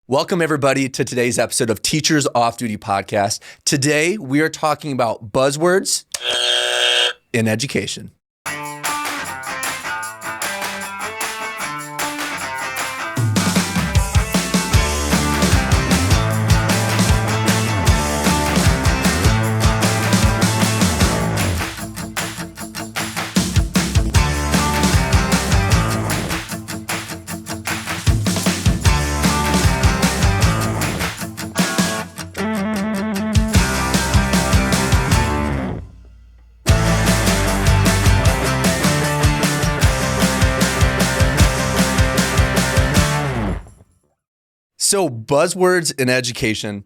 Welcome, everybody, to today's episode of Teachers Off Duty Podcast. Today, we are talking about buzzwords in education. So buzzwords in education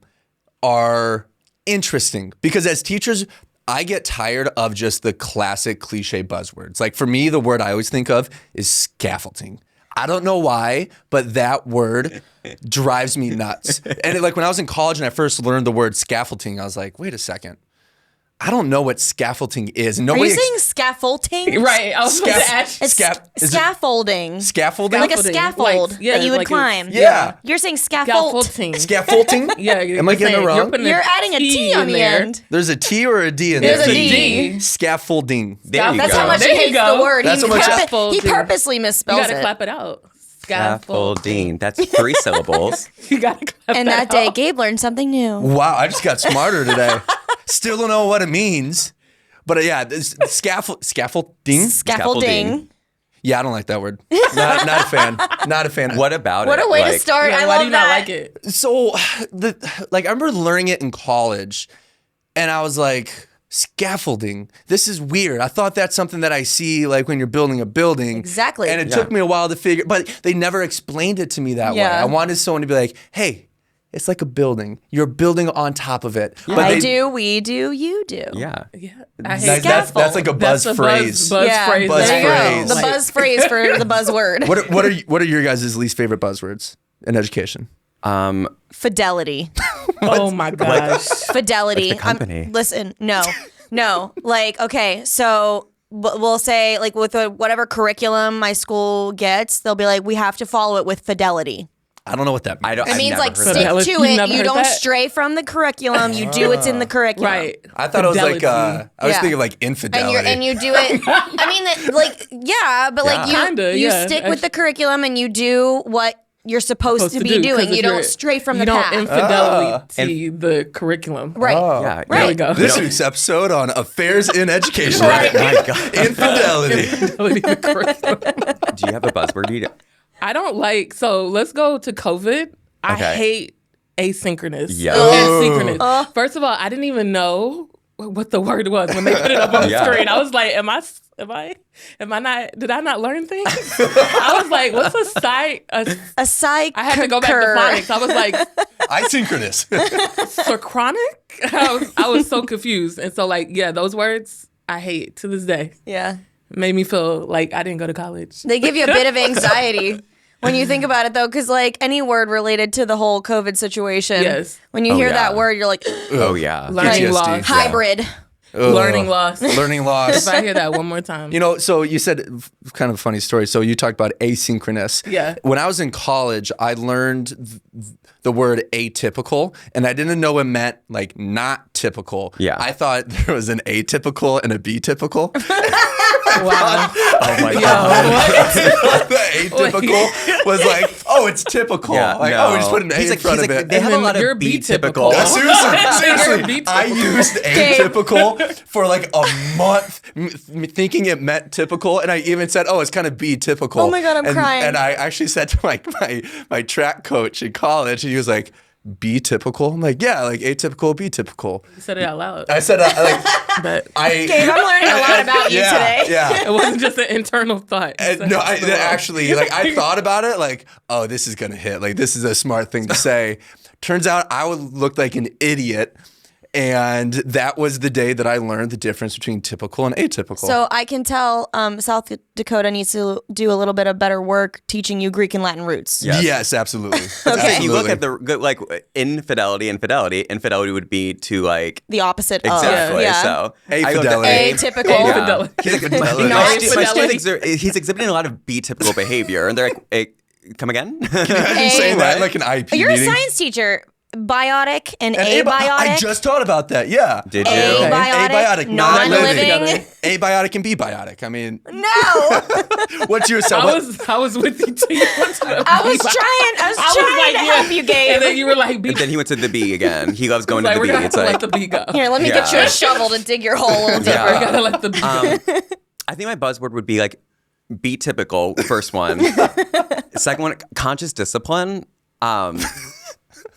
are interesting because as teachers, I get tired of just the classic cliche buzzwords. Like for me, the word I always think of is scaffolding. I don't know why, but that word drives me nuts. And like when I was in college and I first learned the word scaffolding, I was like, wait a second. I don't know what scaffolding is. And Are you saying scaffolding? Right. I was going to ask. It's scaffolding. Scaffolding? Like a scaffold that you would climb. Yeah. You're saying scaffold. Scaffolding? Yeah. Am I getting it wrong? You're adding a T on the end. There's a T or a D in there? There's a D. Scaffolding. There you That's go. how much he hates the word. That's He purposely misspells it. You got to clap it out. Scaffolding. That's 3 syllables. You got to clap And that day, Gabe learned something new. Wow, I just got smarter today. Still don't know what it means. But yeah, scaffolding. Scaffolding. Yeah, I don't like that word. Not a fan. Not a fan. What about it? What a way to start. I why love do you that. not like it? So, I remember learning it in college, and I was like, scaffolding. This is weird. I thought that's something that I see like when you're building a building. Exactly. And it took me a while to figure, but they never explained it to me that way. I wanted someone to be like, hey, it's like a building. You're building on top phrase. I do, we do, you do. Yeah. I hate That's like a buzz phrase. Buzz phrase. Buzz There you phrase. go. The buzz phrase for the buzzword. What are your guys' least favorite buzzwords in education? Fidelity. Oh my gosh. Fidelity. Like the company. Listen, no. Like, okay, so we'll say like with whatever curriculum my school gets, they'll be like, we have to follow it with fidelity. I don't know what that means. It means like stick Fidelity. to You it. never You heard don't that? stray from the curriculum. You do what's in the curriculum. Right. I thought it was like, Fidelity. I was Yeah. thinking like infidelity. And you do it. I mean, but like you Kinda, you yeah. stick with the curriculum and you do what you're supposed to be do, 'cause doing. if You don't you're- stray from the You don't path. infidelity the curriculum. Right. Yeah. There we go. This week's episode on affairs in education. Right. My God. Infidelity. Infidelity the curriculum. Do you have a buzzword? I don't like, so let's go to COVID. I Okay. hate asynchronous. Yeah. Asynchronous. First of all, I didn't even know what the word was when they put it up on the Yeah. screen. I was like, am I not, did I not learn things? I was like, what's a site? A psych. I had to go back to phonics. I was like, Isynchronous. synchronic? I was so confused. And so like, yeah, those words I hate to this day. Yeah. Made me feel like I didn't go to college. They give you a bit of anxiety when you think about it, though, because like any word related to the whole COVID situation, Yes. when you Oh, hear yeah. that word, you're like, Oh, yeah. Learning PTSD. loss. hybrid. Ugh. Learning loss. Learning loss. If I hear that one more time. You know, so you said kind of a funny story. So you talked about asynchronous. Yeah. When I was in college, I learned the word atypical, and I didn't know it meant like not typical. Yeah. I thought there was an atypical and a B-typical. Wow. Oh my God. The atypical was like, oh, it's typical. Yeah, like, no. oh, we just put an A in front of it. They have a then lot you're of B-typical. B-typical. Seriously, You're I used atypical for like a month, thinking it meant typical, and I even said, "Oh, it's kind of be typical." Oh my God, I'm crying. And I actually said to my track coach in college, and he was like, "Be typical." I'm like, "Yeah, like atypical, be typical." You said it out loud. I said, But Gabe, I'm learning a lot about you today. Yeah. it wasn't just an internal thought. No, actually, like I thought about it, like, oh, this is gonna hit. Like, this is a smart thing to say. Turns out I would look like an idiot, and that was the day that I learned the difference between typical and atypical. So I can tell South Dakota needs to do a little bit of better work teaching you Greek and Latin roots. Yes. Yes, absolutely. Okay. If you look Absolutely. at the like infidelity would be to like The opposite exactly. of. Yeah. So Afidelity. Atypical. Afidelity. He's like, Fidelity. my Fidelity. students he's exhibiting a lot of B-typical behavior, and they're like, Come again? Imagine saying that like an IP You're meeting. a science teacher. Biotic and And abiotic. I just thought about that. Yeah. Did you? Abiotic, not non-living. living. Abiotic and biotic. I mean, No. what's your I was with you till you went to the I was B. trying to help you, Gabe. And then you were like, B. And then he went to the B again. He loves going like, to the we're B. gonna It's have to like let the B go. Here, let me get you Yeah. a shovel to dig your hole a little deeper. Yeah. We gotta let the B go. I think my buzzword would be like be typical. First one. Second one, conscious discipline.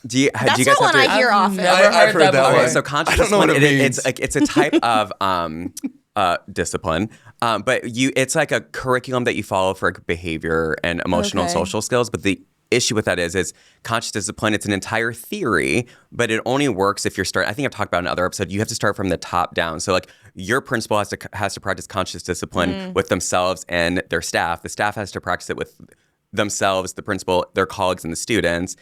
Do you That's do you guys not have one to? I hear I've often. never I've heard that that before. one. Okay, so conscious I don't know what discipline, it means. it's like it's a type of discipline, but it's like a curriculum that you follow for behavior and emotional and Okay. social skills. But the issue with that is conscious discipline. It's an entire theory, but it only works if you're starting. I think I've talked about in another episode. You have to start from the top down. So like your principal has to practice conscious discipline with themselves and their staff. The staff has to practice it with themselves, the principal, their colleagues, and the students.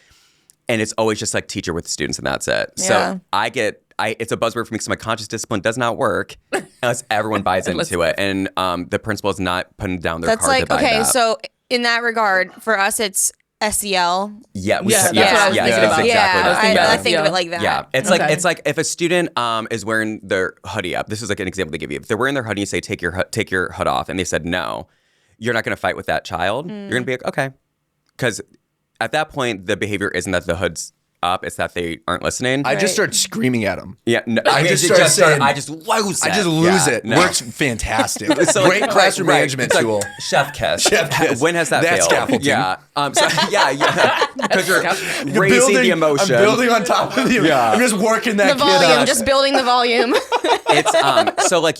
And it's always just like teacher with students, and that's it. Yeah. So it's a buzzword for me because my conscious discipline does not work unless everyone buys into it. And the principal is not putting down their That's card like, to buy okay, that. so in that regard, for us, it's SEL. Yeah, Yeah, that's what I was thinking about. exactly. Yeah, That's thinking I about think of it SEL. like that. Yeah, it's Okay. like if a student is wearing their hoodie up. This is like an example they give you. If they're wearing their hoodie, you say take your hood off, and they said no, you're not going to fight with that child. You're going to be like, okay, because at that point the behavior isn't that the hood's up; it's that they aren't listening. I just start screaming at him. yeah, no, I just start saying- I just lose it. I just lose Yeah, it. no. Works fantastic. So, Great like, classroom right, management it's like tool. Chef kiss. Chef kiss. When has that That's failed? scaffolding. Yeah. So, yeah. Because you're You're raising building- the emotion. I'm building on top of you. Yeah. I'm just working that The kid volume, up. just building the volume. It's so like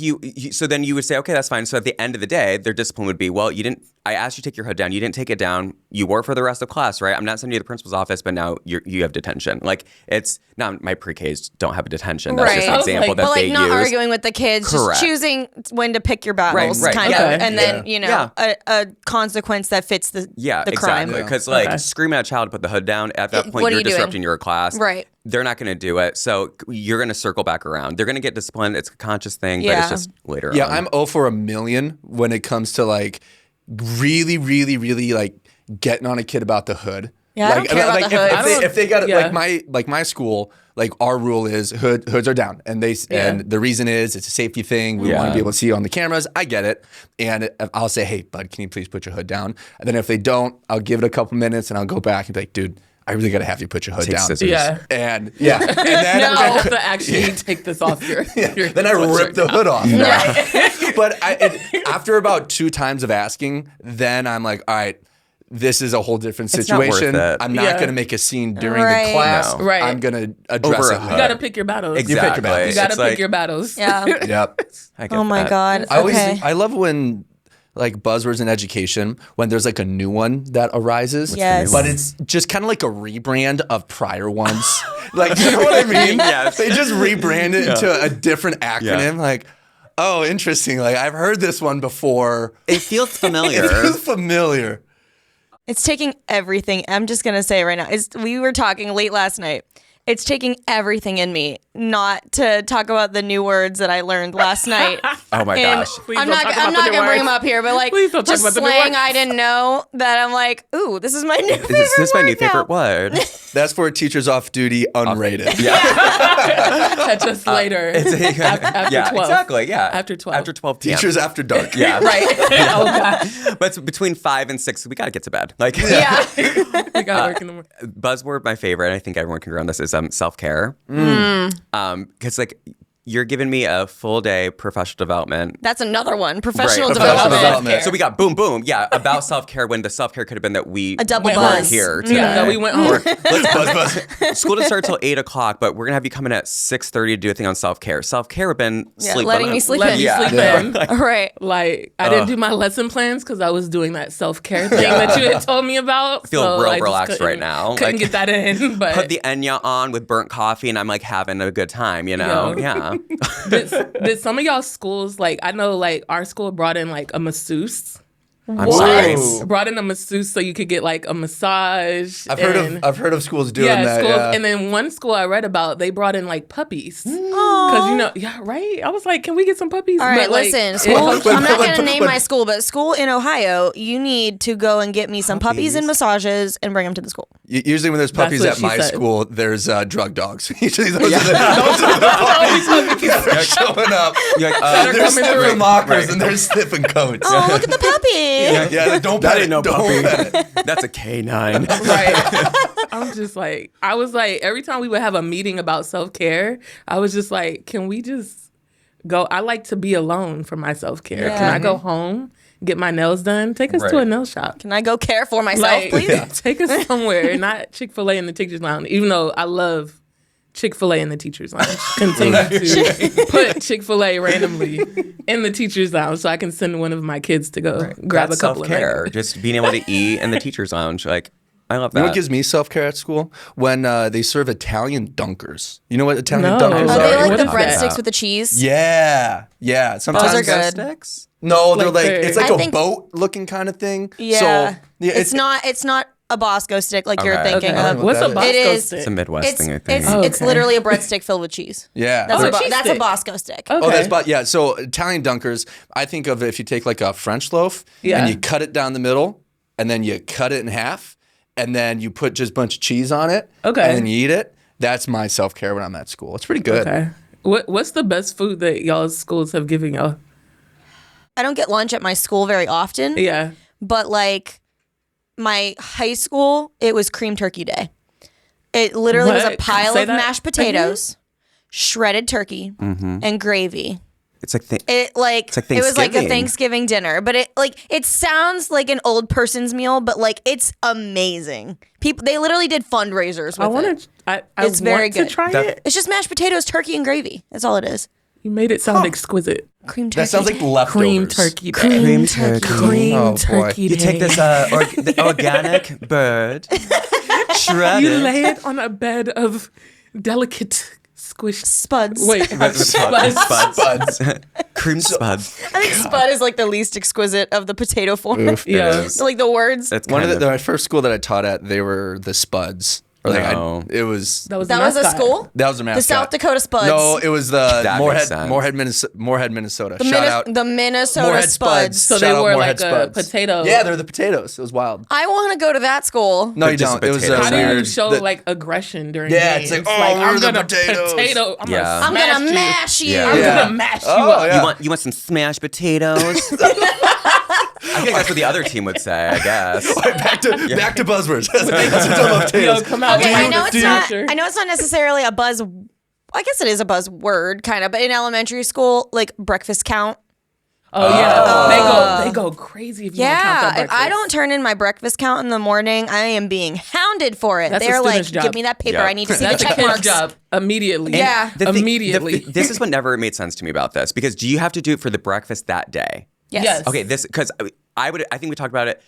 so then you would say, okay, that's fine. So at the end of the day, their discipline would be, well, I asked you to take your hood down. You didn't take it down. You wore for the rest of class, right? I'm not sending you to the principal's office, but now you have detention. Like it's not my pre-Ks don't have a detention. That's just an Right. example Like- that But they like not use. arguing with the kids, Correct. just choosing when to pick your battles, Right, kind yeah. of, and then Yeah. a consequence that fits the Yeah, the crime. exactly. Because like Okay. screaming at a child to put the hood down, at that What point are you're you doing? disrupting your class. Right. They're not going to do it. So you're going to circle back around. They're going to get disciplined. It's a conscious thing, but Yeah. it's just later Yeah, on. I'm 0 for a million when it comes to like really, really, really like getting on a kid about the hood. Yeah, I don't care about the hood. If they got it, Yeah. like my school, like our rule is hoods are down, and and the reason is it's a safety thing. We want to Yeah. be able to see you on the cameras. I get it, and I'll say, hey, bud, can you please put your hood down? And then if they don't, I'll give it a couple minutes, and I'll go back and be like, dude, I really got to have you put your hood Take down. scissors. Yeah. And then No, I have to actually take this off your then I rip the hood off. But after about 2 times of asking, then I'm like, all right, this is a whole different It's not worth situation. it. I'm not Yeah. going to make a scene during Right. the class. No. Right. I'm going to address Over a it. hood. You gotta pick your battles. Exactly. pick your battles. You gotta It's pick like- your battles. Yeah. Yep. I get Oh my that. God. I always Okay. I love when like buzzwords in education when there's like a new one that arises. Yes. But it's just kind of like a rebrand of prior ones. Like, you know what I mean? Yes. They just rebrand it into a different acronym. Like, oh, interesting. Like I've heard this one before. It feels familiar. It feels familiar. It's taking everything. I'm just gonna say it right now. We were talking late last night. It's taking everything in me not to talk about the new words that I learned last night. Oh my And gosh. Please I'm don't not talk I'm about the not new gonna bring words. them up here, but like Please don't talk just about the new slang words. I didn't know that I'm like, ooh, this is my new favorite Is this my new word now. favorite word? That's for teachers off duty, unrated. Catch us later. After yeah, 12. exactly. Yeah. After 12. After 12 p.m. Teachers after dark. Yeah. Right. Oh God. But it's between 5 and 6, we got to get to bed. Like, Yeah. We gotta work in the morning. buzzword, my favorite, and I think everyone can agree on this, is self-care. Because like you're giving me a full day professional development. That's another one. Professional Right. development. development. So we got boom, boom. Yeah, about self-care when the self-care could have been that we A double weren't buzz. here today. Yeah, that we went home. School didn't start till 8 o'clock, but we're going to have you come in at 6:30 to do a thing on self-care. Self-care would have been Yeah, sleep. letting me sleep Let in. me Yeah. sleep Yeah. in. Right. Like I didn't do my lesson plans because I was doing that self-care thing that you had told me about. Feel so real I just relaxed couldn't- right now. Couldn't Like, get that in, but Put the Enya on with burnt coffee, and I'm like having a good time, you know? Yeah. Yeah. did some of y'all schools, like I know like our school brought in like a masseuse. I'm sorry. Whoa. Brought in a masseuse so you could get like a massage. I've heard of schools doing that. schools, Yeah. and then one school I read about, they brought in like puppies. Because right? I was like, can we get some puppies? All right, But, like, listen, it school. helps I'm not you. going to name my school, but school in Ohio, you need to go and get me some puppies and massages and bring them to the school. Usually when there's puppies what at she my said. school, there's drug dogs. Usually those are the puppies that are showing up. You're like, They're They're coming through. sniffing lockers and they're sniffing coats. Oh, look at the puppy. Yeah, don't pet it. Don't pet it. that's a canine. Right. I'm just like, I was like, every time we would have a meeting about self-care, I was just like, can we just go? I like to be alone for my self-care. Yeah. Can I go home, get my nails done? Take us to a Right. nail shop. Can I go care for myself, please? Take us somewhere, not Chick-fil-A in the teacher's lounge, even though I love Chick-fil-A in the teacher's lounge. Continue to put Chick-fil-A randomly in the teacher's lounge so I can send one of my kids to go grab That's a couple self-care. of Just being able to eat in the teacher's lounge. Like, I love You know that. what gives me self-care at school? When they serve Italian dunkers. You know what Italian No. dunkers Are Sorry, they like what the is that? breadsticks with the cheese? Yeah. Sometimes Those are good. Sticks? No, they're Like like the- it's like I a think- boat-looking kind of thing. Yeah. So, yeah, It's not a Bosco stick like you're Okay. thinking Okay. of. What's a It Bosco is. stick? It's a Midwest It's thing, I think. it's Okay. literally a breadstick filled with cheese. Yeah. That's They're- a cheese that's a stick. Bosco stick. Okay. Oh, that's about yeah. So Italian dunkers, I think of if you take like a French loaf Yeah. and you cut it down the middle, and then you cut it in half, and then you put just a bunch of cheese on it. Okay. And then you eat it. That's my self-care when I'm at school. It's pretty good. Okay. What's the best food that y'all's schools have given y'all? I don't get lunch at my school very often, Yeah. but like my high school, it was cream turkey day. It literally was a What? pile Say of that mashed potatoes, shredded turkey, and gravy. It's like It like, like it was like a Thanksgiving. Thanksgiving dinner, but it sounds like an old person's meal, but like it's amazing. People they literally did fundraisers with I it. want to. I It's very want to good. try That- it. It's just mashed potatoes, turkey, and gravy. That's all it is. You made it sound exquisite. Cream turkey. That sounds like day. leftovers. Cream turkey. Day. cream turkey. Cream Oh, boy. turkey. You take day. this the organic bird, shred You it. lay it on a bed of delicate squished. Spuds. Wait, Spuds. Cream spuds. I think spud is like the least exquisite of the potato form. Yeah. Like the words. It's One kind of my first school that I taught at, they were the Spuds. Or like No. it was That was That was a mascot. school? that was a mascot. The South Dakota Spuds. No, it was the That makes sense. Moorhead, Minnesota. the, Shout out the Minnesota Moorhead Spuds. So Shout they out were Moorhead like a Spuds. potato. Yeah, they're the potatoes. It was wild. I want to go to that school. No, They're you just don't. It was potatoes. How do you weird. show The- like aggression during Yeah, games? it's like, oh, we're I'm the gonna potatoes. potato. I'm Yeah. gonna I'm smash gonna you. mash you. Yeah. I'm Yeah. gonna mash you Oh, up. yeah. You want some smashed potatoes? I think that's what the other team would say. I guess. back to buzzwords. That's a double Yo, potatoes. come out. Okay, with I know the it's not. future. I know it's not necessarily a buzz. I guess it is a buzzword, kind of. But in elementary school, like breakfast count. Oh yeah, they go crazy if you don't count Yeah, that if breakfast. I don't turn in my breakfast count in the morning, I am being hounded for it. That's a They're like, student's job. "Give me that paper. Yeah. I need to see That's the a check kid's marks." job immediately. Yeah. The thing- immediately. this is what never made sense to me about this because do you have to do it for the breakfast that day? Yes. Okay, this because I think we talked about it.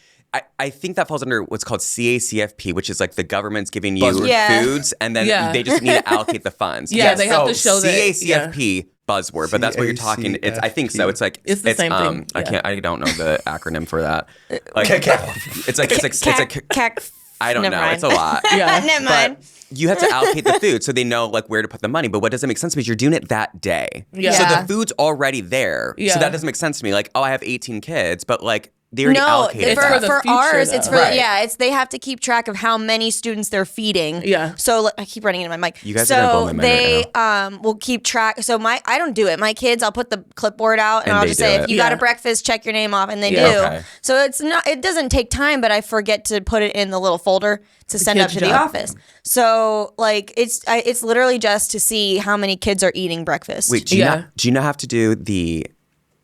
I think that falls under what's called CACFP, which is like the government's giving you Buzzword. Yeah. foods, and then Yeah. they just need to allocate the funds. Yeah, they have to show that- CACFP buzzword, but that's what you're talking. It's I think so. It's like It's the same thing, I yeah. can't. I don't know the acronym for that. Like, CAC. it's like I don't Never know. mind. It's a lot. Yeah. Never mind. But you have to allocate the food so they know like where to put the money. But what doesn't make sense to me is you're doing it that day. Yeah. So Yeah. the food's already there. Yeah. So that doesn't make sense to me. Like, oh, I have 18 kids, but like they already No, allocated It's for, for that. the for future, ours, it's though. for Right. it's they have to keep track of how many students they're feeding. Yeah. So I keep running into my mic. You guys are gonna blow so my mind they right will keep track. So I don't do it. My kids, I'll put the clipboard out and And I'll they just do say, it. if you got Yeah. a breakfast, check your name off, and they Yeah. do. Okay. So it doesn't take time, but I forget to put it in the little folder to send up kid's to the job. office. So like it's literally just to see how many kids are eating breakfast. Wait, do you Yeah. not do you not have to do the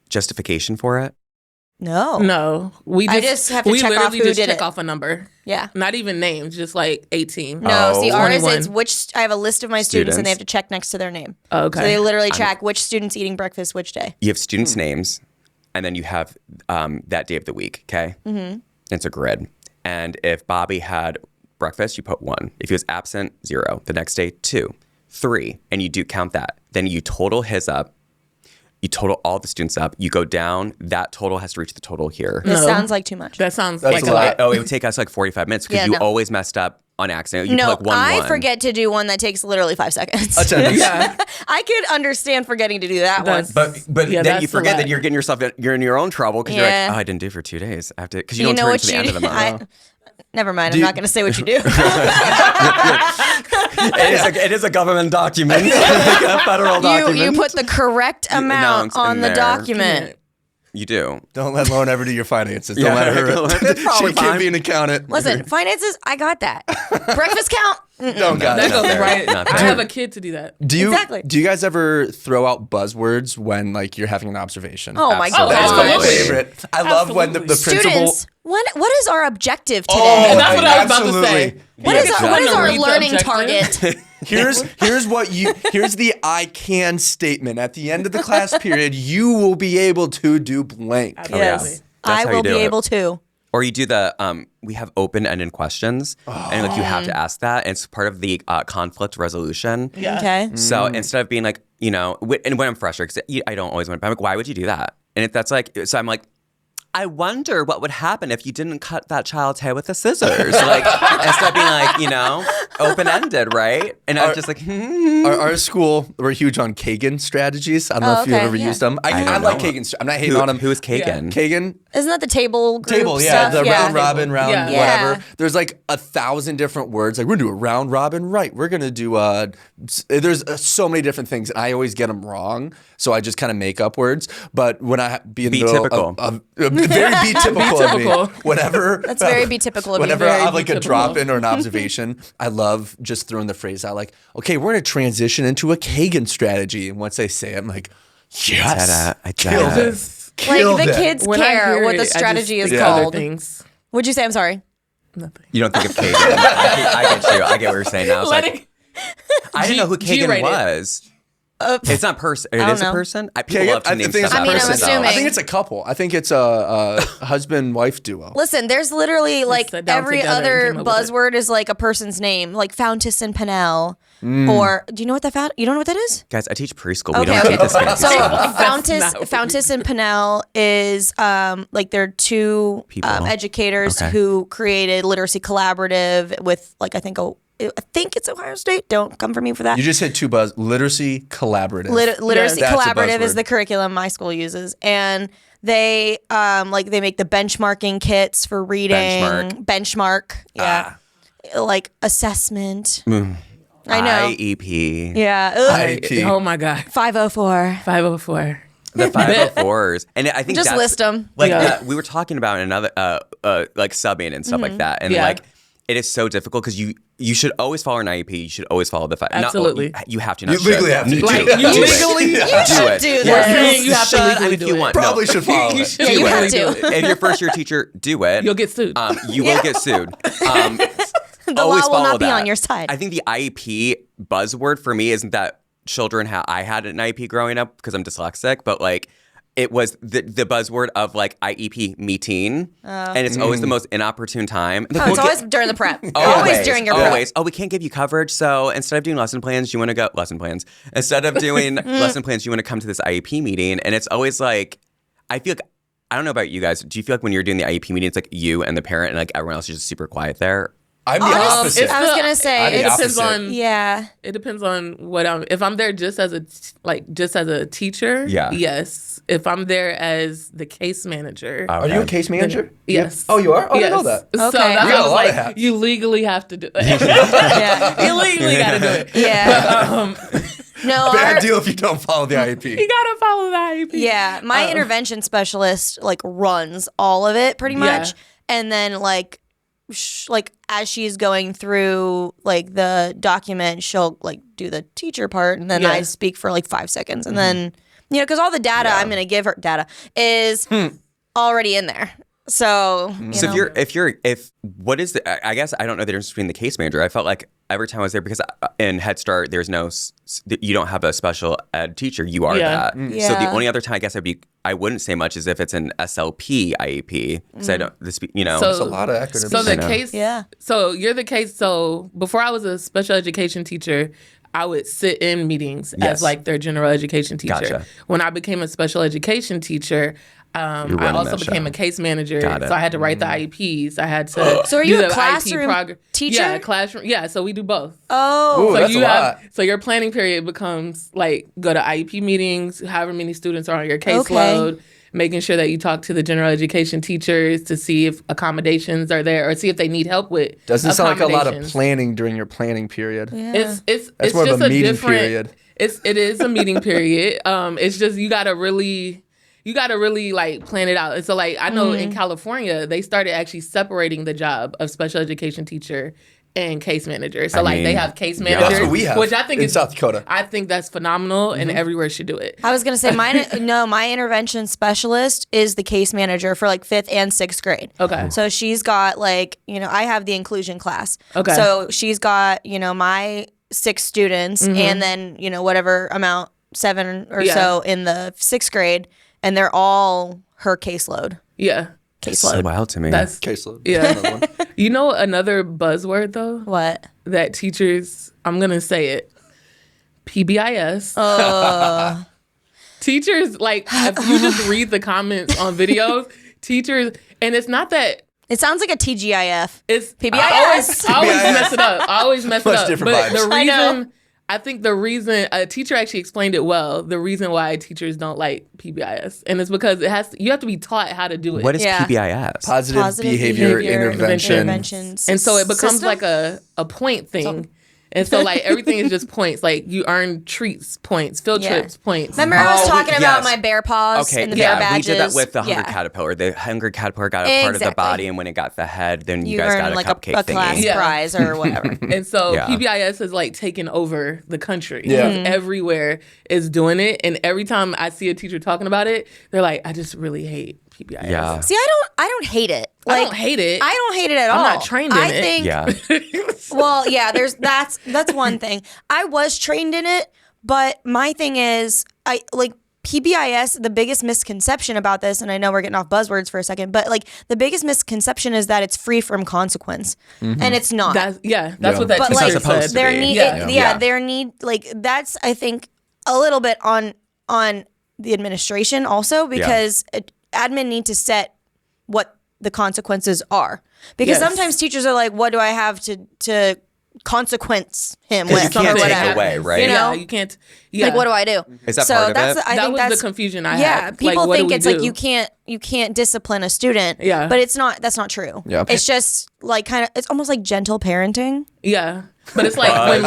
justification for it? no. No, we just, I just have to we check off literally who just did check it. off a number. Yeah. Not even names, just like 18. No, Oh. see, ours 21. it's which I have a list of my students and they Students. have to check next to their name. Okay. So they literally track which student's eating breakfast which day. You have students' names, and then you have that day of the week. Okay, it's a grid. And if Bobby had breakfast, you put 1. If he was absent, 0. The next day, 2, 3, and you do count that. Then you total his up. you total all the students up, you go down, that total has to reach the total here. This sounds like too much. That sounds That's like a lot. Oh, it would take us like 45 minutes because Yeah, you no. always messed up on accident. You No, put like 1-1. I forget to do one that takes literally 5 seconds. Attendance. Yeah. I could understand forgetting to do that one. That's- But Yeah, then you that's a forget lot. that you're getting yourself, you're in your own trouble because you're Yeah. like, oh, I didn't do it for 2 days. I have to, because you, You don't know turn what to the you end of the month. Never mind. I'm not going to say what you do. It is a government document, a federal document. You put the correct amount it's on in the there. document. You do. Don't let Lauren ever do your finances. Don't Yeah. let her. It's probably She can't fine. be an accountant. Listen, finances, I got that. Breakfast count? Don't got That it. goes there. right. Not I there. have a kid to do that. Do you Exactly. do you guys ever throw out buzzwords when like you're having an observation? Oh my Absolutely. God. That's my Absolutely. favorite. I love when the principal. Students, what is our objective today? Oh, That's what I was about to say. absolutely. What is our, what is our Read the learning objective. target? Here's the I can statement. At the end of the class period, you will be able to do blank. Oh, yeah. Yes. That's I how you will do be it. able to. Or you do the, we have open-ended questions, and like you have to ask that. And it's part of the conflict resolution. Yeah. Okay. So instead of being like, you know, and when I'm frustrated, because I don't always want to, I'm like, why would you do that? And that's like, so I'm like, I wonder what would happen if you didn't cut that child's hair with the scissors. Like, instead of being like, you know, open-ended, right? And I'm just like, Our school, we're huge on Kagan strategies. I don't know if you've okay, ever yeah. used them. I don't like know. Kagan. I'm not hating on him. who is Kagan? Kagan? Isn't that the table group Table, yeah, stuff? the round robin, round Yeah. whatever. Yeah. There's like 1,000 different words. Like we're gonna do a round robin, right? We're gonna do there's so many different things, and I always get them wrong. So I just kind of make up words. But when I be in the Be middle typical. of very be typical of me. typical. Whenever That's very be typical of you. Whenever I Very have like a be drop typical. in or an observation, I love just throwing the phrase out like, okay, we're gonna transition into a Kagan strategy. And once they say it, I'm like, yes, I killed did. it. Just Killed Like the it. kids when I care hear what the it, I just strategy is think of other called. things. Would you say? I'm sorry. Nothing. You don't think of Kagan. I get you. I get what you're saying now. It's Let like, it- I didn't know who Kagan G-rated. was. It's not person. It don't is know. a person. People Kagan, love to I name think it's stuff a I mean, I'm person. assuming. I think it's a couple. I think it's a husband-wife duo. Listen, there's literally like sat down every together and other came up with it. buzzword is like a person's name, like Fountas and Pennell. Or do you know what that? You don't know what that is? Guys, I teach preschool. We Okay, don't okay. need this fancy So stuff. Fountas and Pennell is like they're two People. educators Okay. who created Literacy Collaborative with like I think it's Ohio State. Don't come for me for that. You just hit two buzz. Literacy collaborative. Literacy That's a Collaborative is buzzword. the curriculum my school uses, and they they make the benchmarking kits for reading. Benchmark, yeah, like assessment. I know. IEP. Yeah. Ugh. IEP. Oh my God. 504. 504. The 504s. And I think Just that's, list 'em. Like Yeah. we were talking about another like subbing and stuff like that. And Yeah. like it is so difficult because you should always follow an IEP. You should always follow the five. Absolutely. You have to. Not You legally should. have to. You Like, do. you Do it. legally- You Do should it. do We're this. saying you have to Should, legally if do you it. want. Probably No. should follow You it. should Yeah, you have legally to. do it. If you're first year teacher, do it. You'll get sued. You will get sued. The Always law will follow not be that. on your side. I think the IEP buzzword for me isn't that I had an IEP growing up because I'm dyslexic, but like it was the buzzword of like IEP meeting, and it's always the most inopportune time. Oh, it's always during the prep. Always during your prep. Always. Oh, we can't give you coverage. So instead of doing lesson plans, you want to go lesson plans. Instead of doing lesson plans, you want to come to this IEP meeting. And it's always like, I feel like, I don't know about you guys. Do you feel like when you're doing the IEP meeting, it's like you and the parent and like everyone else is just super quiet there? I'm the Honestly, opposite. I was gonna say I'm the it it's, depends opposite. on. yeah. It depends on what if I'm there just as a teacher. Yeah. Yes. If I'm there as the case manager. Are you a case manager? Yes. Oh, you are? Oh, I yes. didn't know that. So Okay. that's You why got I a was lot of like, hats. you legally have to do it. Yeah. You legally got to do it. Yeah. No. Bad our- deal if you don't follow the IEP. You got to follow the IEP. Yeah, my intervention specialist like runs all of it pretty much, and then like as she's going through like the document, she'll like do the teacher part, and then I speak for like 5 seconds, and then because all the data I'm gonna give her is already in there. So, So what is the, I guess I don't know the difference between the case manager. I felt like every time I was there, because in Head Start, there's you don't have a special ed teacher. You are that. So the Yeah. only other time I guess I wouldn't say much is if it's an SLP IEP. Because I don't, So- There's a lot of acronyms. So the know. case, Yeah. So you're the case. So before I was a special education teacher, I would sit in meetings Yes. as like their general education teacher. Gotcha. When I became a special education teacher, I running also that became show. a case manager. Got it. So I had to write the IEPs. I had to. So are do you a the IEP classroom teacher? Yeah, classroom. Yeah, so we do both. Oh. Ooh, that's you a have lot. so your planning period becomes like go to IEP meetings, however many students are on your caseload, making sure that you talk to the general education teachers to see if accommodations are there or see if they need help with. Doesn't sound like a lot of accommodations. planning during your planning period. It's more of just a meeting different. period. It is a meeting period. It's just you gotta really like plan it out. And so like I know in California they started actually separating the job of special education teacher and case manager. So they have case managers, That's what we have which I think in is South Dakota. I think that's phenomenal, and everywhere should do it. I was gonna say my intervention specialist is the case manager for like 5th and 6th grade. Okay. So she's got like, I have the inclusion class. Okay. So she's got, my 6 students and then, whatever amount, 7 or so in the 6th grade, and they're all her caseload. Yeah. So wild to me. That's Caseload. yeah. You know another buzzword though What? that teachers, I'm gonna say it, PBIS. Teachers like if you just read the comments on videos, teachers, and it's not that. It sounds like a TGIF. It's PBIS. I always mess it up. I always mess it Much up. different But vibes. the I know. reason I think the reason a teacher actually explained it well. The reason why teachers don't like PBIS, and it's because you have to be taught how to do it. What is Yeah. PBIS? Positive behavior intervention. interventions. And so it becomes System? like a point thing. And so like everything is just points. Like you earn treats points, field Yeah. trips points. Remember I was Oh, talking about yes. my bear paws Okay, and the yeah, bear badges? we did that with the hungry Yeah. caterpillar. The hungry caterpillar got a part of the Exactly. body, and when it got the head, then you You guys earn got a like cupcake a class thingy. Yeah. prize or whatever. And so Yeah. PBIS has like taken over the country. Yeah. Like, everywhere is doing it. And every time I see a teacher talking about it, they're like, I just really hate PBIS. Yeah. See, I don't hate it. I don't hate it. I don't hate it at all. I'm not trained in I it. think Yeah. well, yeah, that's one thing. I was trained in it, but my thing is I like PBIS, the biggest misconception about this, and I know we're getting off buzzwords for a second, but like the biggest misconception is that it's free from consequence. And it's not. That's Yeah. what that But, teacher like, supposed said. to there be. need Yeah. there need like that's I think a little bit on the administration also because admin need to set what the consequences are because Yes. sometimes teachers are like, what do I have to consequence him 'Cause with you can't or take whatever? away, right? You know? Yeah, you can't. Yeah. Like, what do I do? Is that so part of that's it? I that think was that's the confusion I yeah. had. People Like, what do think we it's like do? you can't discipline a student. Yeah. but it's not. That's not true. Yeah. It's just like kind of. It's almost like gentle parenting. Yeah. But it's like when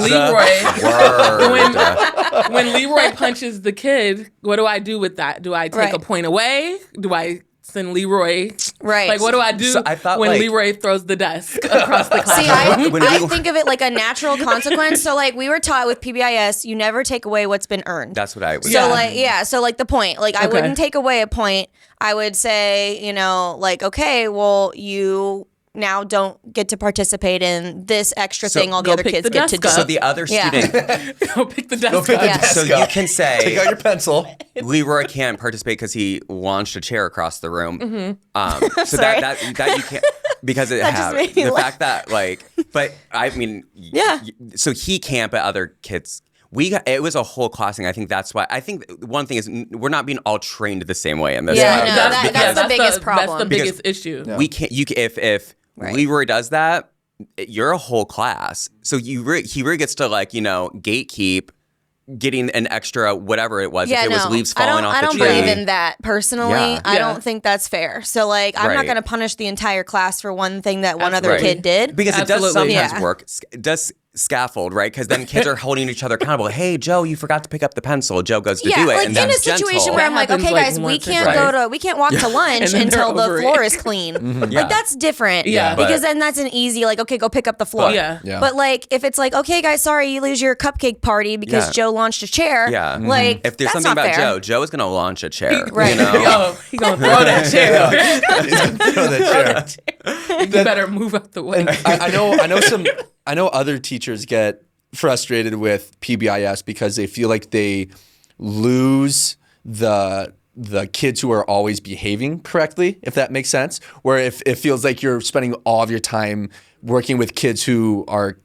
when Leroy punches the kid, what do I do with that? Do I take Right. a point away? Do I send Leroy? Right. Like, what do I do So I thought, when like- Leroy throws the desk across the classroom? See, I When we- think of it like a natural consequence. So, like, we were taught with PBIS, you never take away what's been earned. That's what I was. So, Yeah. so, like, the point. Like, I Okay. wouldn't take away a point. I would say, like, okay, well, you now don't get to participate in this extra So thing all the go other pick kids the get to desk do. up. So the other Yeah. student, Go pick the desk Go pick the up. desk so up. you can say Take out your pencil. Leroy can't participate because he launched a chair across the room. So Sorry. that you can't because it That just made me the laugh. fact that like, but I mean, Yeah. So he can't, but other kids. It was a whole class thing. I think that's why. I think one thing is we're not being all trained the same way in this. Yeah, class. no, that's the biggest problem. That's the Because- biggest issue. We can't. If Right. Leroy does that, you're a whole class. So he really gets to gatekeep getting an extra whatever it was. Yeah, if it was no, leaves falling off I the don't tree. believe in that personally. Yeah. I Yeah. don't think that's fair. So, like, I'm not Right. going to punish the entire class for one thing that one other Absolutely. kid did. Because it does Absolutely. sometimes Yeah. work. It does scaffold, right? Because then kids are holding each other accountable. Hey, Joe, you forgot to pick up the pencil. Joe goes to Yeah, do it, like and in a that's situation gentle. where I'm like, happens, okay, like, guys, we once or can't twice. we can't walk to lunch And then until they're the over floor it. is clean. Yeah. Like that's different. Yeah. because But- then that's an easy like, okay, go pick up the floor. Yeah. Yeah. But like, if it's like, okay, guys, sorry, you lose your cupcake party because Yeah. Joe launched a chair. Yeah. Like, If there's that's something not about fair. Joe is going to launch a chair. Right. You know? Yo, he gonna throw that chair. Throw that chair. You better move out the way. I know other teachers get frustrated with PBIS because they feel like they lose the kids who are always behaving correctly, if that makes sense. Where if it feels like you're spending all of your time working with kids who are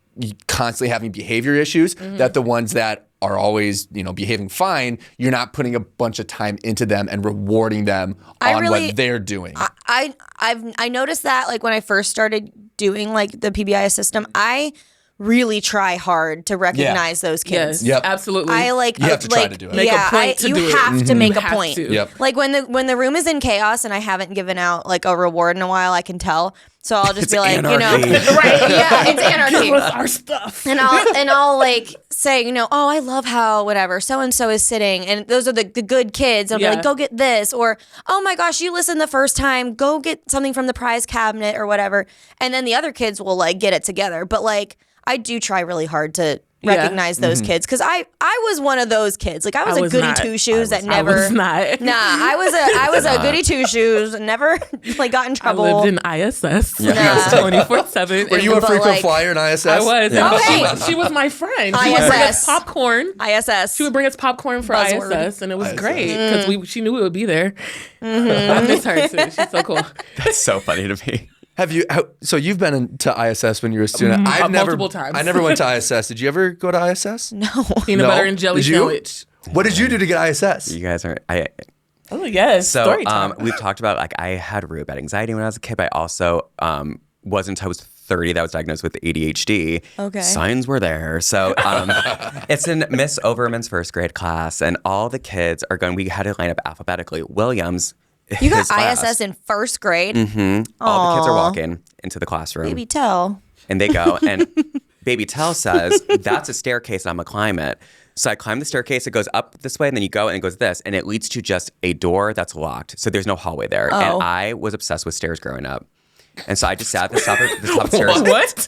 constantly having behavior issues, that the ones that are always, behaving fine, you're not putting a bunch of time into them and rewarding them on what they're doing. I noticed that like when I first started doing like the PBIS system, I really try hard to recognize those kids. Yes, absolutely. I like you have to try to do it. Make a point to do it. You have to make a point. Yep. Like when the room is in chaos and I haven't given out like a reward in a while, I can tell. So I'll just be like, anarchy. right? Yeah, it's anarchy. Give us our stuff. And I'll like say, oh, I love how whatever so and so is sitting, and those are the good kids. I'll be like, go get this, or oh my gosh, you listened the first time, go get something from the prize cabinet or whatever. And then the other kids will like get it together. But like I do try really hard to recognize those kids, because I was one of those kids. Like I was a goody two shoes that never. I was not. Nah, I was a goody two shoes and never like got in trouble. I lived in ISS 24/7. Were you a frequent flyer in ISS? I was. Yeah. And she was my friend. She would bring us popcorn. ISS. She would bring us popcorn for Buzzword. ISS, and it was great because she knew we would be there. I miss her too. She's so cool. That's so funny to me. So you've been to ISS when you were a student? Multiple times. I never went to ISS. Did you ever go to ISS? No. Peanut butter and jelly Did you? sandwich. What did you do to get ISS? You guys are. Oh yes. So Story time. we've talked about like I had really bad anxiety when I was a kid, but I also wasn't until I was 30 that I was diagnosed with ADHD. Okay. Signs were there. So it's in Miss Overman's first grade class, and all the kids are going. We had to line up alphabetically. Williams. You got his class. ISS in first grade? All the kids are walking into the classroom. Baby tell. And they go, and Baby Tell says, that's a staircase, I'm gonna climb it. So I climb the staircase, it goes up this way, and then you go, and it goes this, and it leads to just a door that's locked. So there's no hallway there. And I was obsessed with stairs growing up. And so I just sat at the top of the stairs. What?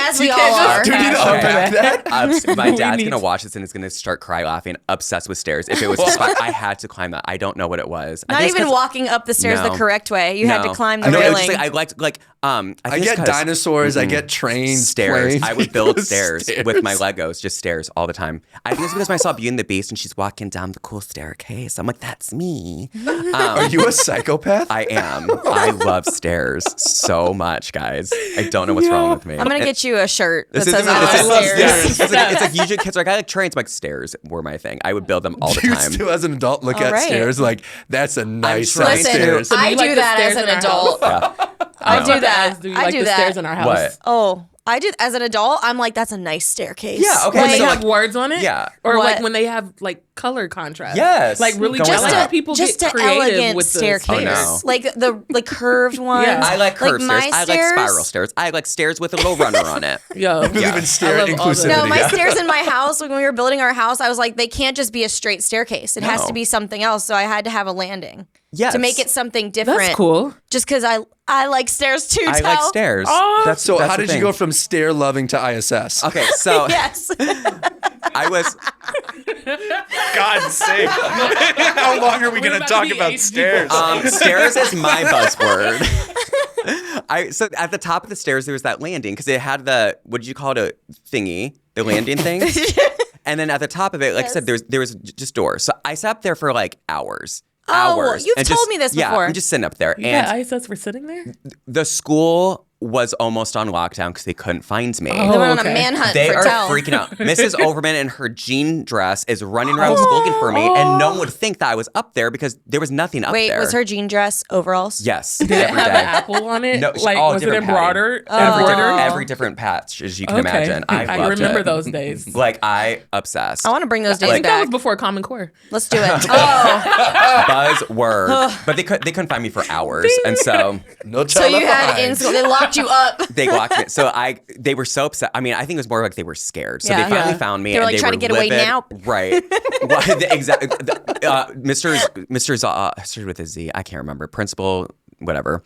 As we all are. Do you need to unpack that? My dad's going to watch this and is going to start cry laughing, obsessed with stairs. If it was a spot, I had to climb that. I don't know what it was. Not even walking up the stairs the correct way. You had to climb the No, it was railing. just like, I get dinosaurs, I get trains, stairs. planes. I would build stairs with my Legos, just stairs all the time. I think it's because I saw Beauty and the Beast and she's walking down the cool staircase. I'm like, that's me. Are you a psychopath? I am. I love stairs so much, guys. I don't know what's wrong with me. I'm going to get you a shirt that This says is- I it's love just- stairs. It's like usually kids are like, I like trains. I'm like, stairs were my thing. I would build them all the You time. still, as an adult, look at right. stairs like, that's a nice set of trying to- stairs. So do I you do like the that stairs as in an our adult. I do that. Do you I like do the that. stairs in our house? What? Oh, I do. As an adult, I'm like, that's a nice staircase. Yeah, okay. When they So, have like- words on it? Yeah. Or like What? when they have like color contrast. Yes. Like really Going just like how that. people just get an creative elegant with the staircase. Oh, no. Like the curved ones. Yeah. I like curved my stairs. I like spiral stairs. I like stairs with a little runner on it. Yo. We believe in stair I love all those. inclusivity. No, my Yeah. stairs in my house, like when we were building our house, I was like, they can't just be a straight staircase. It has No. to be something else. So I had to have a landing. Yes. To make it something different. That's cool. Just because I like stairs too, I Tell. like stairs. That's So that's how the did you thing. go from stair loving to ISS? Okay, so Yes. I was God's sake. How long are we going to about talk the about HD stairs? stairs is my buzzword. So at the top of the stairs there was that landing because it had the what did you call it, a thingy, the landing thing. And then at the top of it, like I said, there was just doors. So I sat up there for like hours. Hours. you've and told just- me this yeah, before. I'm just sitting up there. Yeah, And ISS for sitting there? the school was almost on lockdown because they couldn't find me. They went on a okay. manhunt They for are Tell. freaking out. Mrs. Overman in her jean dress is running around the school looking for me, and no one would think that I was up there because there was nothing up Wait, there. was her jean dress overalls? Yes, Did it every have day. an apple on it? No, like all was it different padding. embroidered? Every different patch, as you can Okay. imagine. I loved remember it. those days. Like I obsessed. I want to bring those days I think that back. was before Common Core. Let's do it. Oh, Buzzword, but they couldn't find me for hours, and so No so child you left had behind. in school. They locked you up. they blocked me. So they were so upset. I mean, I think it was more like they were scared. So Yeah. they finally Yeah. found me. They were and like, try to get away livid. now. Right. Well, Mr. Started with a Z. I can't remember. Principal, whatever.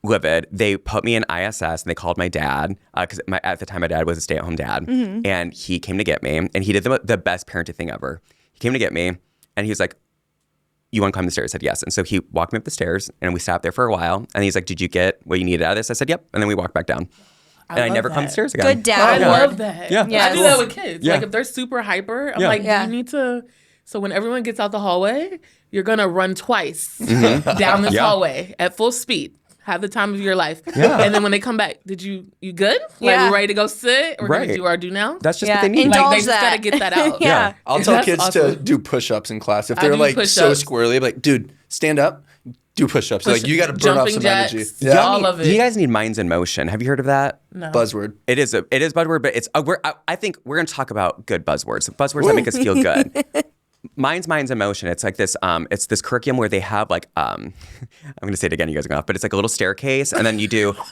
Livid. They put me in ISS and they called my dad because at the time my dad was a stay-at-home dad, and he came to get me. And he did the best parenting thing ever. He came to get me, and he was like, "You want to climb the stairs?" I said yes. And so he walked me up the stairs, and we sat there for a while. And he's like, "Did you get what you needed out of this?" I said, "Yep." And then we walked back down. And I love never climbed the that. stairs again. Good dad. I award. love that. Yeah. Yes. I do that with kids. Yeah. Like if they're super hyper, I'm Yeah. like, Yeah. you need to. So when everyone gets out the hallway, you're gonna run twice down this Yeah. hallway at full speed. have the time of your life. Yeah. And then when they come back, you good? Like, Yeah. we're ready to go sit? We're Right. going to do our do now? That's just Yeah. what they need. Indulge Like, they just that. got to get that out. Yeah. I'll tell That's kids to awesome. do push-ups in class if I they're do like so push-ups. squirrely. I'm like, dude, stand up, do push-ups. Like you got to burn off Jumping some jacks. energy. Yeah. All of it. You guys need minds in motion. Have you heard of that? No. Buzzword. It is buzzword, but I think we're going to talk about good buzzwords. Buzzwords that make us feel good. Minds in motion. It's like this. It's this curriculum where they have like. I'm going to say it again. You guys are going off, but it's like a little staircase, and then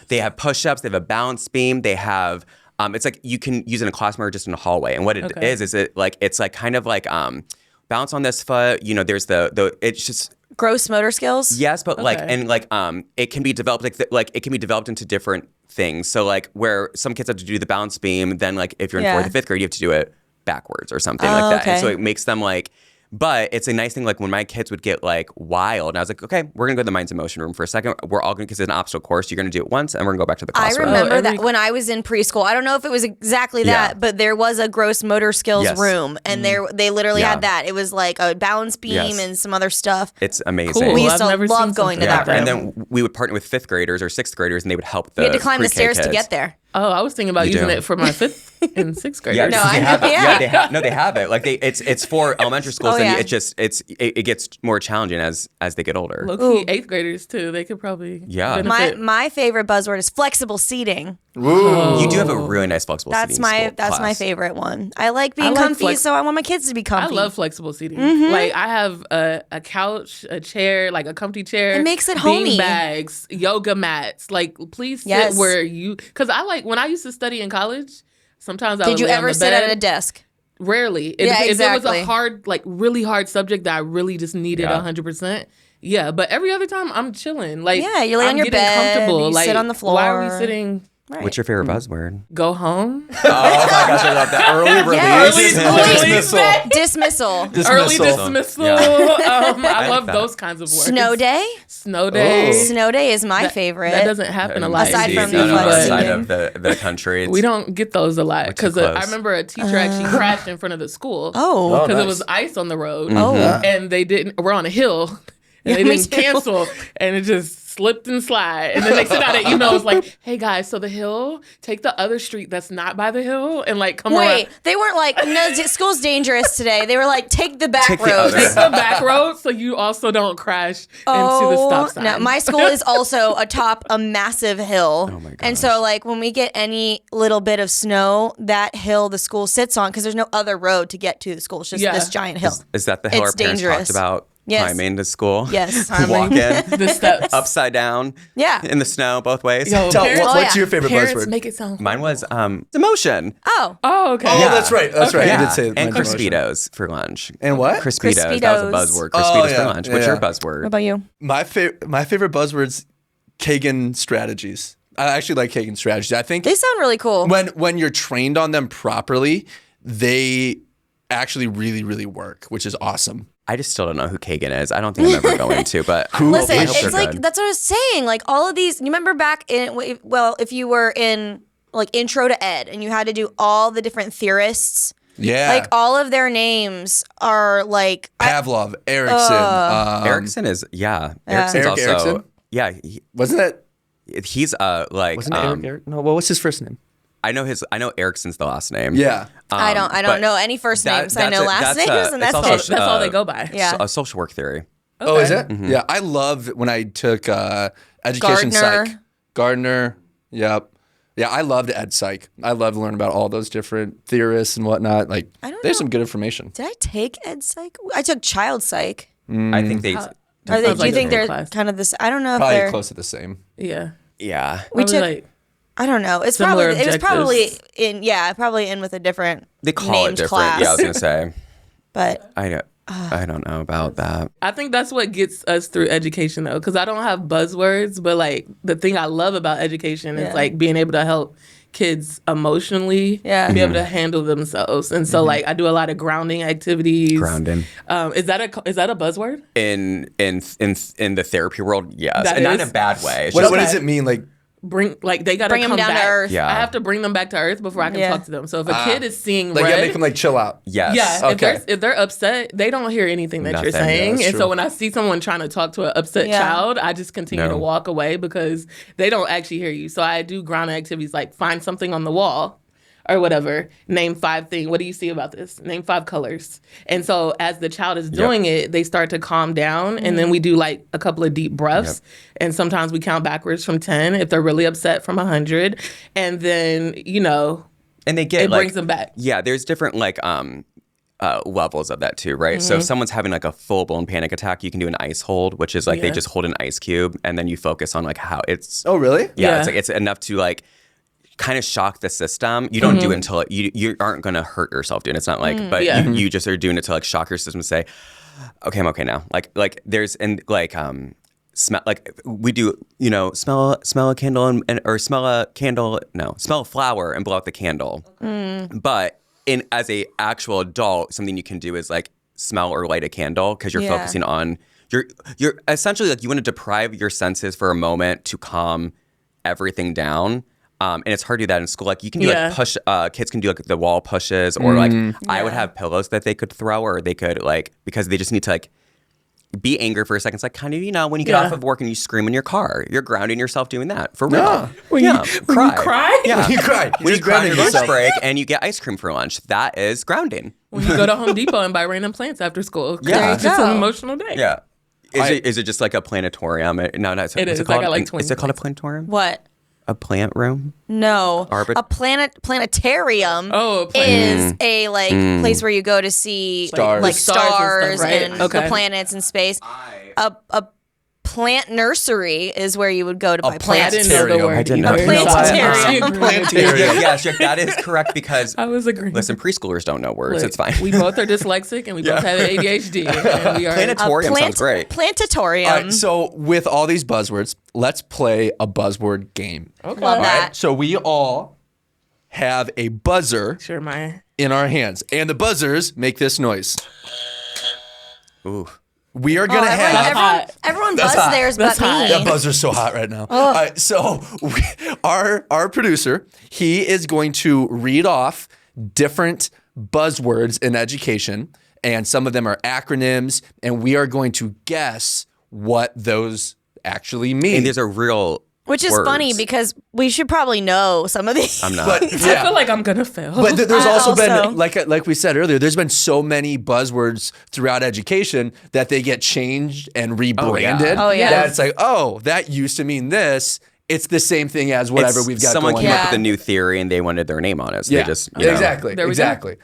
they have push-ups. They have a balance beam. They have. It's like you can use it in a classroom or just in a hallway. And what it is it's like kind of like balance on this foot. You know, there's the. It's just. Gross motor skills. Yes, but it can be developed it can be developed into different things. So like where some kids have to do the balance beam, then like if you're in Yeah. 4th or 5th grade, you have to do it backwards or something like that. okay. And so it makes them like. But it's a nice thing, like when my kids would get like wild, and I was like, okay, we're gonna go to the Minds in Motion room for a second. We're all gonna, because it's an obstacle course, you're gonna do it once, and we're gonna go back to the I classroom. remember that when I was in preschool. I don't know if it was exactly that, Yeah. but there was a gross motor skills Yes. room, and they literally Yeah. had that. It was like a balance beam Yes. and some other stuff. It's amazing. Cool. We used I've to never love seen going to something that like room. And then we would partner with 5th graders or 6th graders, and they would help the We had to climb the pre-K stairs to kids. get there. Oh, I was thinking about You using do. it for my 5th and 6th graders. Yeah, No, because I they have know, it. yeah. They have it. Like it's for elementary schools, Oh, and yeah. it gets more challenging as they get older. Low key, 8th graders too. They could probably benefit. My favorite buzzword is flexible seating. Woo. You do have a really nice flexible That's seating my school that's my class. favorite one. I like being like comfy, so I want my kids to be I comfy. love flexible seating. Mm-hmm. Like I have a couch, a chair, like a comfy chair. It makes it bean homey. bags, yoga mats. Like please sit Yes. where you. Because I like when I used to study in college. Sometimes I Did would you lay on ever the sit bed. at a desk? Rarely. Yeah, If it was exactly. a hard, like really hard subject that I really just needed Yeah. 100%. Yeah, but every other time I'm chilling. Like Yeah, you lay on I'm your getting bed, comfortable. you like sit on the Why are we floor. sitting? Right. What's your favorite buzzword? Go home. Oh my gosh, I love that. Early release. Yes. Early Dismissal. Early Dismissal. dismissal. Yeah. I love that. those kinds of words. Snow day. Snow day. Snow day is my favorite. That doesn't happen a lot. Aside in from DC, the on the flex side seating. of the country. we don't get those a lot because close. I remember a teacher actually crashed in front of the school. Oh. because nice. it was ice on the road. Oh. and they didn't. We're on a hill, and they me didn't too. cancel, and it just slipped and slide. And then they sent out an email. It was like, "Hey guys, so the hill, take the other street that's not by the hill, and like come Wait, around." they weren't like, no, school's dangerous today. They were like, take the back Take the road. other. Take the back road so you also don't crash into the stop sign. No, my school is also atop a massive hill. Oh my And so like when we get any little bit of snow, that hill the school sits on, because there's no other road to get to the school. It's just Yeah. this giant hill. Is that the hill our It's parents dangerous. talked about Yes. climbing to school? Yes. Walking the steps. upside down. Yeah. In the snow both ways. Yo, Tell, parents- what's yeah. your favorite Parents buzzword? make it sound. Mine was emotion. Oh. Oh, okay. Oh, Yeah. that's right. That's right. Yeah. You did say And mine's emotion. Crispitos for lunch. And what? Crispitos. That was a buzzword. Oh, Crispitos yeah. for lunch. What's Yeah. your buzzword? What about you? My favorite buzzwords, Kagan strategies. I actually like Kagan strategies. I think They sound really cool. when you're trained on them properly, they actually really, really work, which is awesome. I just still don't know who Kagan is. I don't think I'm ever going to, but Listen, I hope it's they're like good. that's what I was saying. Like all of these, you remember back in if you were in like intro to ed and you had to do all the different theorists, Yeah. like all of their names are like Pavlov, Erickson. Erickson is, Erickson's Eric also, Erickson? yeah, Wasn't that? he's like, Wasn't it Eric? No. What was his first name? I know Erickson's the last name. Yeah. I don't but know any first that- names. I know that's last a- names, and it's that's also it. That's all they go by. Yeah. A social work theory. Oh, is it? Mm-hmm. Yeah. I loved when I took education Gardner. psych. Gardner. Yep. Yeah, I loved ed psych. I loved learning about all those different theorists and whatnot. Like, I don't there's know. some good information. Did I take ed psych? I took child psych. I think they. Are they, sounds do you like think a they're good class. kind of this? I don't know if Probably they're. close to the same. Yeah. Yeah. We Probably took. like I don't know. It's similar probably. It was probably objectives. probably in with a different. They call it named different. class. Yeah, I was gonna say. But I don't know about that. I think that's what gets us through education though, because I don't have buzzwords, but like the thing I love about education Yeah. is like being able to help kids emotionally be able to handle themselves. And so like I do a lot of grounding activities. Grounding. Is that a buzzword? In the therapy world, yes, That and not in is- a bad way. It's What just- does it mean? Like, they gotta Bring 'em come down to back. earth. Yeah. I have to bring them back to earth before I can talk to them. So if a kid is seeing Like, red, yeah, make them like chill out. Yes. yeah, Okay. if they're upset, they don't hear anything that Nothing. you're saying. that's And true. so when I see someone trying to talk to an upset Yeah. child, I just continue No. to walk away because they don't actually hear you. So I do ground activities like find something on the wall or whatever. Name 5 things. What do you see about this? Name 5 colors. And so as the child is doing it, they start to calm down. And then we do like a couple of deep breaths. And sometimes we count backwards from 10 if they're really upset from 100. And then, And they get it like, brings them back. Yeah, there's different levels of that too, right? So if someone's having like a full blown panic attack, you can do an ice hold, which is like they just hold an ice cube and then you focus on like how it's. Oh, really? Yeah, it's enough to like kind of shock the system. You don't do it until you aren't going to hurt yourself doing it. It's not like, but you just are doing it to like shock your system and say, okay, I'm okay now. Like there's and like smell like we do, smell a candle or smell a flower and blow out the candle. But as a actual adult, something you can do is like smell or light a candle because you're focusing on you're essentially like you want to deprive your senses for a moment to calm everything down. And it's hard to do that in school. Like you can do like push, kids can do like the wall pushes or like I would have pillows that they could throw or they could like, because they just need to like be angry for a second. It's like kind of, when you get off of work and you scream in your car, you're grounding yourself doing that for real. Yeah. When you cry? Yeah. You cried. When you just cry on grounded your lunch yourself. break and you get ice cream for lunch, that is grounding. When you go to Home Depot and buy random plants after school. Yeah. It's just an emotional day. Yeah. Is it just like a planetarium? No, no. It is. I got like 20 Is it called a planetarium? What? A plant room? No, Arbit- a planetarium Oh, a is a place where you go to see Stars. like Stars and stars stuff, right? and Okay. the planets and space. A plant nursery is where you would go to buy I plants. didn't know the Planetarium. word. I didn't either. know. A planetarium. I agree with you. Yes, that is correct because I was agreeing. listen, preschoolers don't know words. Look, It's fine. We both are dyslexic and we both have ADHD. And we are Planetarium sounds great. Plantatorium. All right, so with all these buzzwords, let's play a buzzword game. okay. Love that. Right? So we all have a buzzer Sure, my in our hands, and the buzzers make this noise. Ooh. We are Oh, gonna have. hot. everyone That's buzzed hot. theirs That's but hot. me. That buzzer's so hot right now. All right, so our producer, he is going to read off different buzzwords in education, and some of them are acronyms, and we are going to guess what those actually mean. And these are real Which is words. funny because we should probably know some of these. I'm not. but I feel yeah. like I'm gonna fail. But there's also also. been, like we said earlier, there's been so many buzzwords throughout education that they get changed and rebranded. Oh, yeah. That it's like, oh, that used to mean this. It's the same thing as whatever we've got Someone going came on. up with Yeah. a new theory and they wanted their name on it. So Yeah, they just, you know. exactly, There we go. exactly.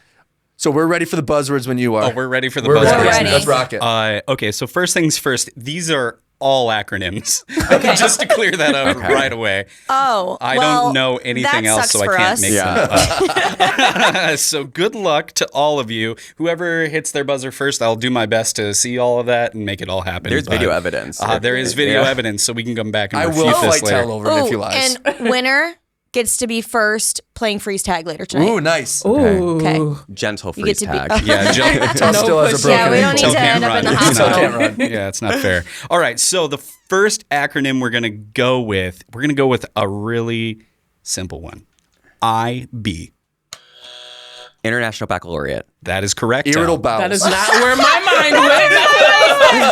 So we're ready for the buzzwords when you are. Oh, we're ready for the We're buzzwords. ready. Let's rock it. Okay, so first things first, these are all acronyms. Okay. Just to clear that up right away. Oh, I well, don't know anything that else, sucks so I for can't us. make them up. So good luck to all of you. Whoever hits their buzzer first, I'll do my best to see all of that and make it all happen. There's But, video evidence. There is video Yeah. evidence, so we can come back and I refute will this flight later. tell over it if you Ooh, lies. and winner gets to be first playing freeze tag later tonight. Ooh, nice. Ooh. Okay. Gentle You get freeze to be- tag. Yeah, Jill, Tell No still has a pushing. broken Yeah, we don't ankle. need to can't end up in the run. hospital. Tell can't run. Yeah, it's not fair. All right, so the first acronym we're going to go with a really simple one. IB. International Baccalaureate. That is correct. Irritable Al. bowels. That is not where my mind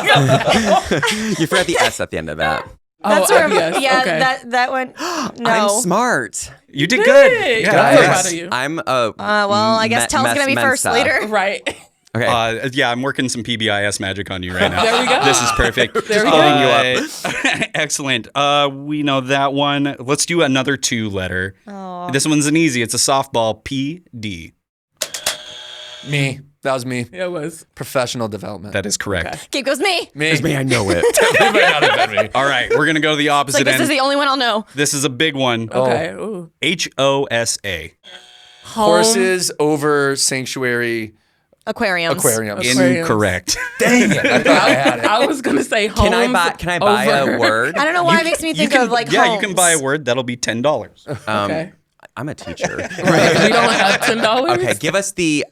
went. You forgot the S at the end of that. That's oh, where, IBS. yeah, Okay. that went. No. I'm smart. You did good. Hey, Yeah, I'm nice. proud of you. I'm a. Well, I guess Tell's gonna be first Mensa. later. Right. Okay. Yeah, I'm working some PBIS magic on you right now. There we go. This is perfect. There we go. Excellent. We know that one. Let's do another 2-letter. Oh. This one's an easy. It's a softball. PD. Me. That was me. It was. Professional development. That is correct. Keep goes me. me. Me, I know it. It might not have been me. All right, we're gonna go to the It's opposite like this end. is the only one I'll know. This is a big one. Okay. Ooh. HOSA. Horses over sanctuary Aquariums. aquariums. Aquariums. Incorrect. Dang it. I thought I had it. I was gonna say homes. Can I buy over. a word? I don't know why it makes me think of like yeah, homes. you can buy a word that'll be $10. Okay. I'm a teacher. Right. We don't have $10. Okay, give us the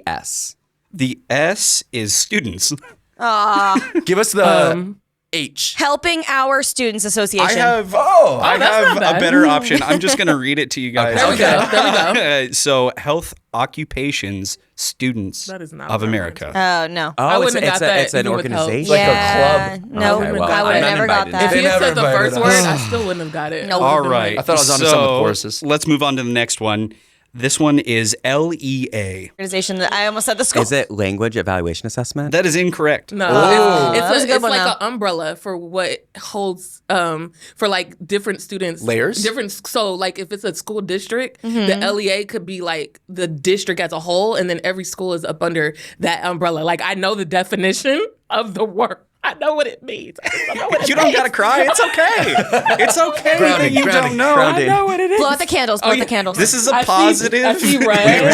S. The S is students. Give us the H. Helping Our Students Association. I have that's not a bad. better option. I'm just going to read it to you guys. There we go. There we go. So, Health Occupations Students That is not of what I America. Oh, no. Oh, I wouldn't have got that it's an even with help. organization. Like a yeah. club. No, Okay, well, I would I'm have not never got invited. that. If you They had said never the first invited us. word, I still wouldn't have got it. No. All right. I thought I was on some of the courses. Let's move on to the next one. This one is LEA. Organization that I almost said the school. Is it language evaluation assessment? That is incorrect. No, that was a good it's one, like though. an umbrella for what holds for like different students. Layers? So like if it's a school district, the LEA could be like the district as a whole, and then every school is up under that umbrella. Like I know the definition of the word. I know what it means. I just don't know what it You don't means. got to cry. It's okay. It's okay that you don't know. I know what it is. Blow out the candles. Blow out the candles. This is a I see- positive I see red.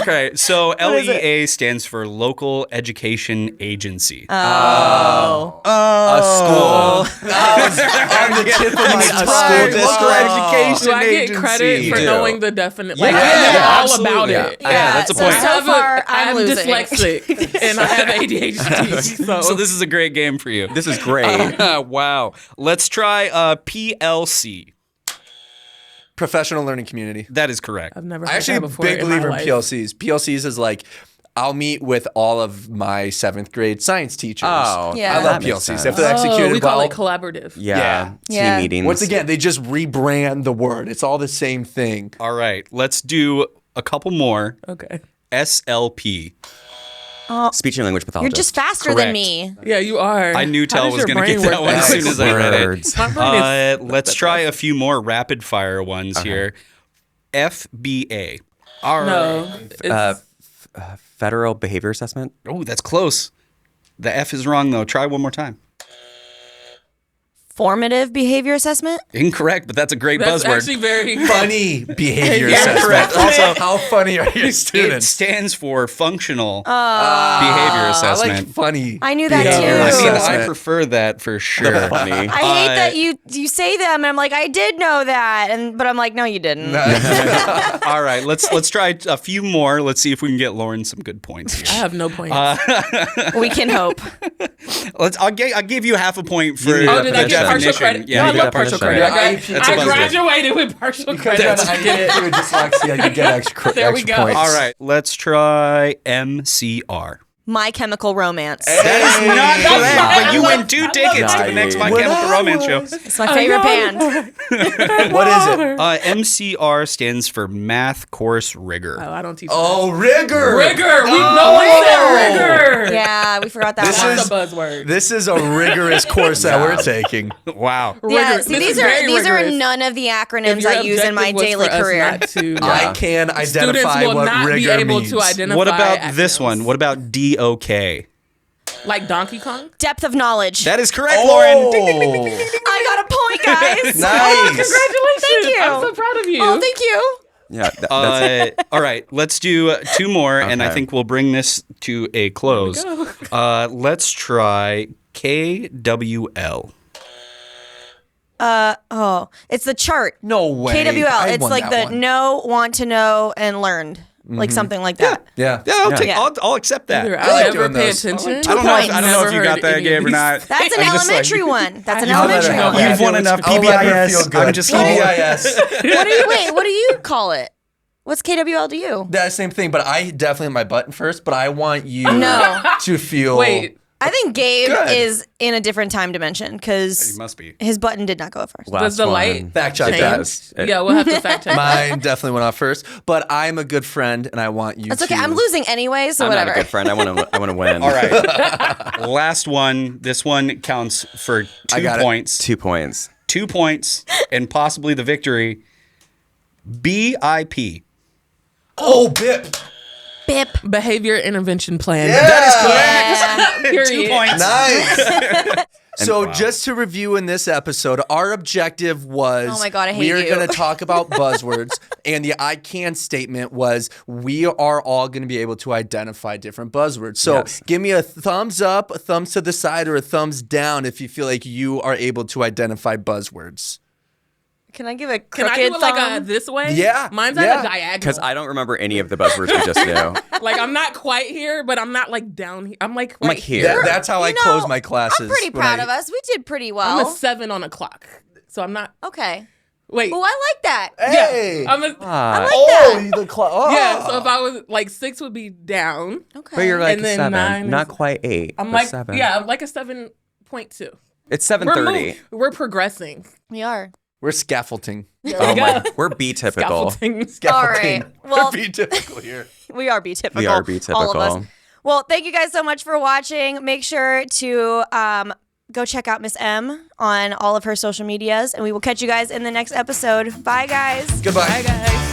Okay, so LEA stands for Local Education Agency. Oh. A school. On the tip of my It's tongue. right. Local Education Do I get Agency. credit for You do. knowing the definition? Like, Yeah, I know all absolutely. about it. Yeah, that's a so point. So far, I'm I'm losing. dyslexic and I have ADHD. So this is a great game for you. This is great. Wow. Let's try PLC. Professional learning community. That is correct. I've never I heard actually that a before big in my believer in life. PLCs. PLCs is like, I'll meet with all of my 7th grade science teachers. Oh, Yeah. I love that makes PLCs. sense. If they're executed we call well. it collaborative. Yeah. Yeah. Team meetings. Once again, they just rebrand the word. It's all the same thing. All right. Let's do a couple more. Okay. SLP. speech and language You're pathologist. just faster Correct. than me. Yeah, you are. I knew How Tell does was your going to brain get that work one as that soon as I read it. Words. My brain is Let's try a few more rapid fire ones here. FBA. All right. No. It's, Federal behavior assessment. Oh, that's close. The F is wrong, though. Try one more time. Formative behavior assessment. Incorrect, but that's a great that's buzzword. actually very Funny behavior Yeah, assessment. correct. Also, how funny are your It students? stands for functional behavior I assessment. like funny. I knew that behavior too. I mean, assessment. I prefer that for sure. Funny. I hate that you say them, and I'm like, I did know that, but I'm like, no, you didn't. All right, let's try a few more. Let's see if we can get Lauren some good points I here. have no points. We can hope. I'll give you half a point for oh, did the I get partial definition. credit? Yeah, no, I you love got partial definition. credit. Yeah, That's a I buzzword. graduated with partial Because credit. I get it through dyslexia, I could get extra, There we extra go. points. All right, let's try MCR. My Chemical Romance. That is not correct, right. but you I win love- 2 I love tickets to the that. next My When Chemical I Romance show. was- It's my favorite band. What is it? MCR stands for Math Course Rigor. Oh, I don't teach. Oh, rigor. rigor. We know one said rigor. Yeah, we forgot that This one. is- That's a buzzword. This is a rigorous course that we're taking. Wow. Yeah, Rigor- see, this these is are very these are rigorous. none of the If acronyms your I use in my objective was daily for us career. not to- I can Students identify will what not be rigor able means. to identify. What about this acronyms. one? What about DOK? Like Donkey Kong? Depth of knowledge. That is correct, Lauren. Ding, ding, ding, ding, ding, ding. I got a point, guys. Nice. Congratulations! Thank you. I'm so proud of you. Oh, thank you. Yeah. That's All right, let's do 2 more, and I Okay. think we'll bring this to a close. Let's try KWL. It's the chart. No way. KWL. I It's won like that the one. know, want to know, and learned. Like something like that. Yeah. Yeah, I'll accept that. Either I like I never doing pay those. attention. I don't know. I don't know if you Never got heard that any game of or these. not. That's an I'm just like- elementary one. That's an I'll let elementary her have one. it. You've won enough I'll let her PBIS. feel good. I'm just kidding. PBIS. What do you call it? What's KWL to you? That same thing, but I definitely my button first. But I want you No. to feel. Wait, I think Gabe Good. is in a different time dimension You because must be. his button did not go up first. last does the one. light Fact check change? that. does. Yeah, we'll have to fact check. Mine definitely went off first, but I'm a good friend, and I want you. That's okay. to... I'm losing anyway, so I'm whatever. not a good friend. I want to win. All right. Last one. This one counts for 2 got it. points. 2 points. 2 points and possibly the victory. BIP. Oh, Bip. Bip. Behavior intervention plan. That is correct. Period. 2 points. Nice. So just to review in this episode, our objective was Oh my God, I hate we are you. going to talk about buzzwords, and the I can statement was we are all going to be able to identify different buzzwords. So Yes. give me a thumbs up, a thumbs to the side, or a thumbs down if you feel like you are able to identify buzzwords. Can I give a Can crooked I do it like thumb? a this way? Yeah, Mine's yeah. at a diagonal. Because I don't remember any of the buzzwords we just knew. Like I'm not quite here, but I'm not like down here. I'm like right like here. That's how I You know, close my classes. I'm pretty when proud I- of us. We did pretty I'm well. a 7 on a clock, so I'm not. Okay. Wait. Oh, I like that. Hey. Yeah. I'm a, I like Oh, that. the clock. Oh. yeah. So if I was like 6 would be down. Okay. But you're like And then 7, 9 not is- quite 8. I'm but like 7. yeah, I'm like a 7.2. It's We're 7:30. We're progressing. we are. We're scaffolding. Oh my, we're B typical. Scaffolding. Scaffolding. right. Well- We're be typical here. We are be typical. We are B All of us. typical. Well, thank you guys so much for watching. Make sure to go check out Miss M on all of her social medias, and we will catch you guys in the next episode. Bye, guys. Goodbye. Bye guys.